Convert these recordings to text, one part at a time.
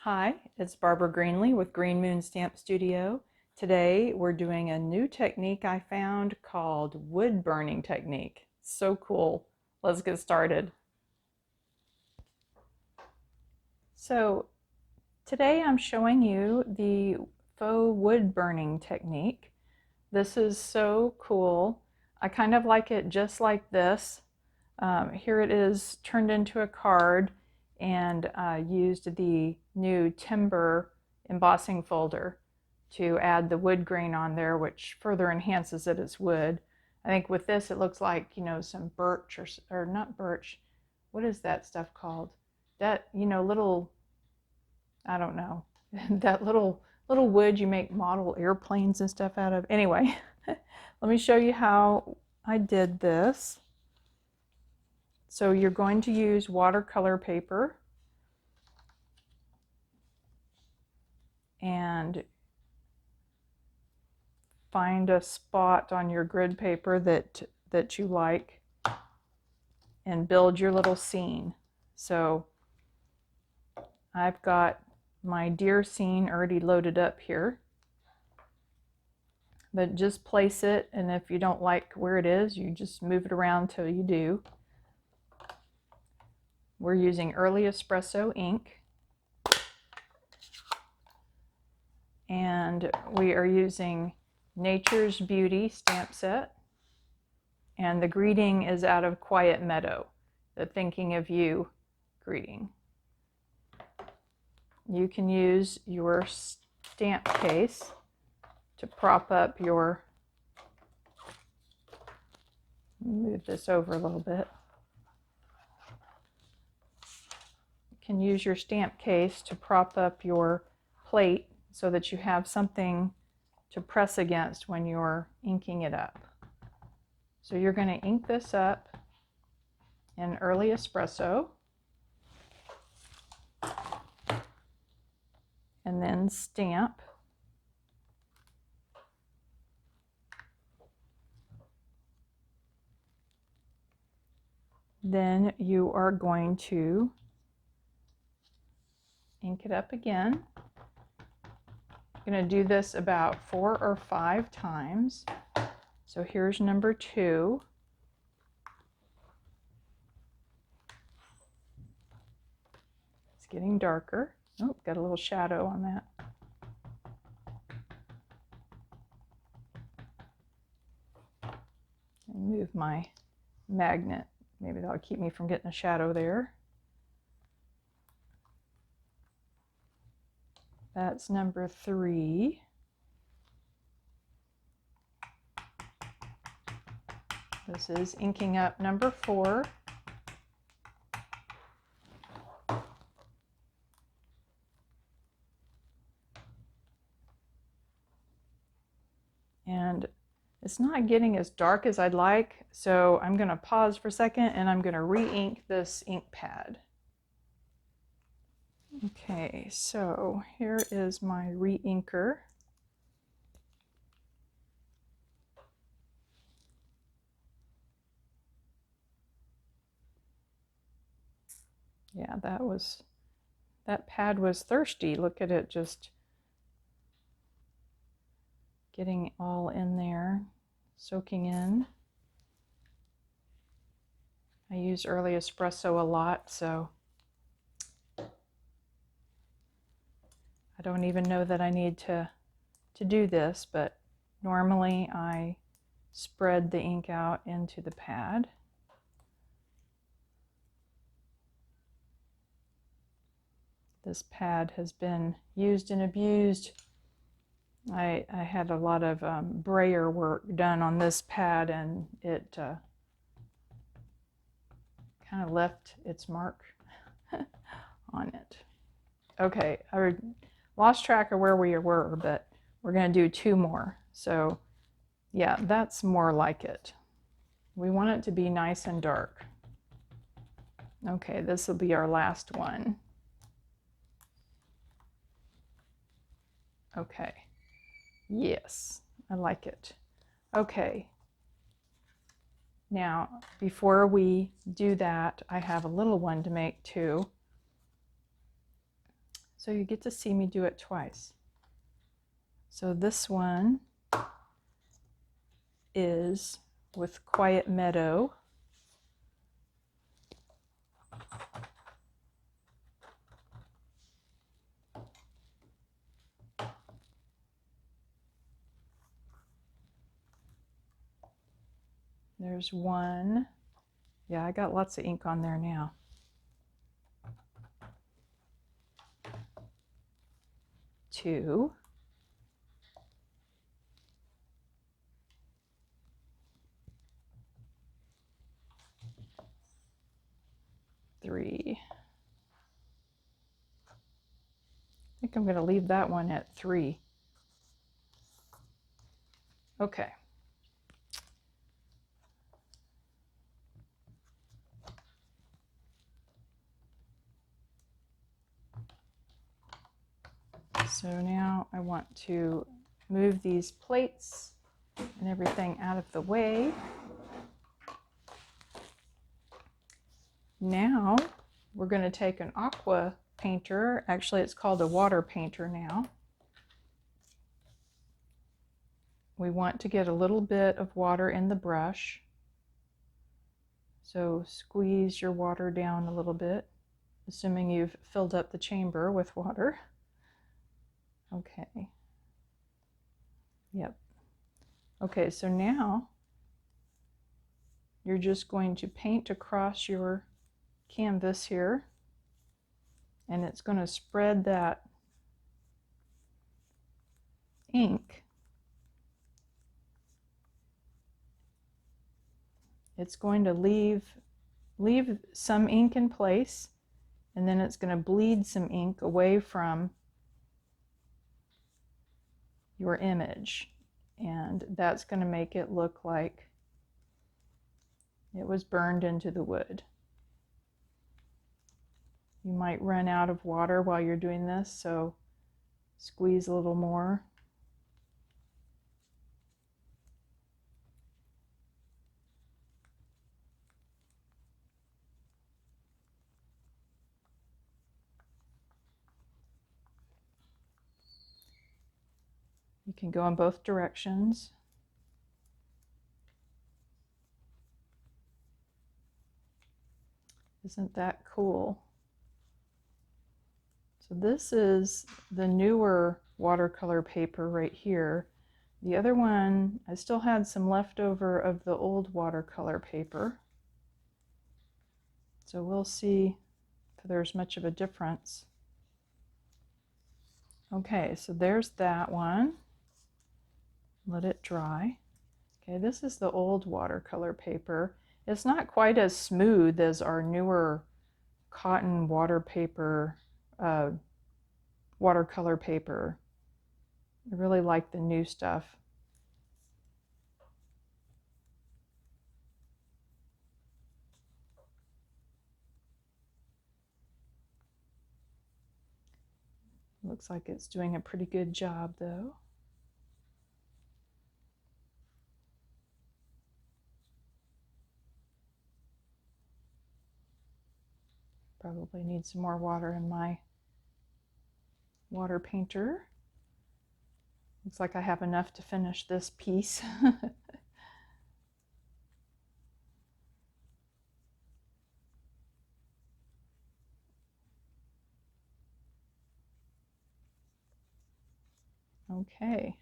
Hi, it's Barbara Greenlee with Green Moon Stamp Studio. Today we're doing a new technique I found called wood burning technique. So cool. Let's get started. So today I'm showing you the faux wood burning technique. This is so cool. I kind of like it just like this. Here it is turned into a card, and used the new timber embossing folder to add the wood grain on there, which further enhances it as wood. I think with this it looks like, some birch or not birch. What is that stuff called? That, little, I don't know, that little wood you make model airplanes and stuff out of. Anyway, let me show you how I did this. So you're going to use watercolor paper, and find a spot on your grid paper that you like and build your little scene. So I've got my deer scene already loaded up here, but just place it, and if you don't like where it is, you just move it around till you do. We're using Early Espresso ink, and we are using Nature's Beauty stamp set, and the greeting is out of Quiet Meadow, the Thinking of You greeting. You can use your stamp case to prop up your, move this over a little bit. You can use your stamp case to prop up your plate so that you have something to press against when you're inking it up. So you're going to ink this up in Early Espresso, and then stamp. Then you are going to ink it up again. I'm going to do this about 4 or 5 times. So here's number 2. It's getting darker. Oh, got a little shadow on that. Move my magnet. Maybe that'll keep me from getting a shadow there. That's number 3. This is inking up number 4. And it's not getting as dark as I'd like, so I'm going to pause for a second and I'm going to re-ink this ink pad. Okay, so here is my re-inker. Yeah, that pad was thirsty. Look at it just getting all in there, soaking in. I use Early Espresso a lot, so I don't even know that I need to do this, but normally I spread the ink out into the pad. This pad has been used and abused. I had a lot of brayer work done on this pad, and it kind of left its mark on it. Okay, I lost track of where we were, but we're going to do 2 more. So yeah, that's more like it. We want it to be nice and dark. Okay, this will be our last one. Okay, yes, I like it. Okay, now before we do that, I have a little one to make too. So you get to see me do it twice. So this one is with Quiet Meadow. There's one. Yeah, I got lots of ink on there now. Two. Three. I think I'm going to leave that one at 3. Okay. So now I want to move these plates and everything out of the way. Now we're going to take an aqua painter. Actually, it's called a water painter now. We want to get a little bit of water in the brush. So squeeze your water down a little bit, assuming you've filled up the chamber with water. Okay. Yep. Okay, so now you're just going to paint across your canvas here, and it's going to spread that ink. It's going to leave some ink in place, and then it's going to bleed some ink away from your image, and that's going to make it look like it was burned into the wood. You might run out of water while you're doing this, so squeeze a little more. You can go in both directions. Isn't that cool? So this is the newer watercolor paper right here. The other one, I still had some leftover of the old watercolor paper. So we'll see if there's much of a difference. Okay, so there's that one. Let it dry. Okay, this is the old watercolor paper. It's not quite as smooth as our newer cotton watercolor paper. I really like the new stuff. Looks like it's doing a pretty good job though. Probably need some more water in my water painter. Looks like I have enough to finish this piece. Okay.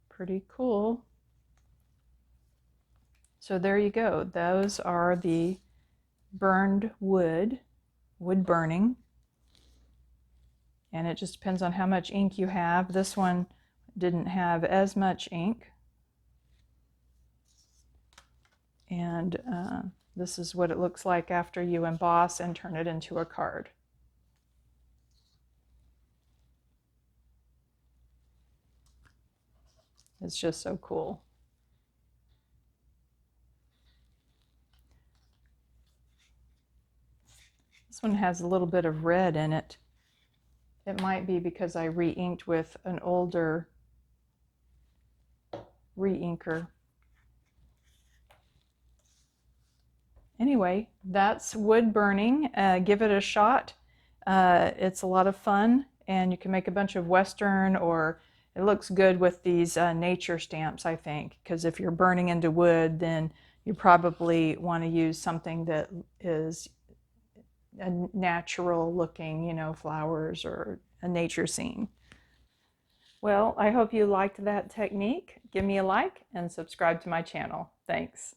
Pretty cool. So there you go. Those are the burned wood burning. And it just depends on how much ink you have. This one didn't have as much ink. And this is what it looks like after you emboss and turn it into a card. It's just so cool. This one has a little bit of red in it. It might be because I re-inked with an older re-inker. Anyway, that's wood burning. Give it a shot. It's a lot of fun, and you can make a bunch of Western, or it looks good with these nature stamps, I think, because if you're burning into wood, then you probably want to use something that is a natural looking, you know, flowers or a nature scene. Well, I hope you liked that technique. Give me a like and subscribe to my channel. Thanks.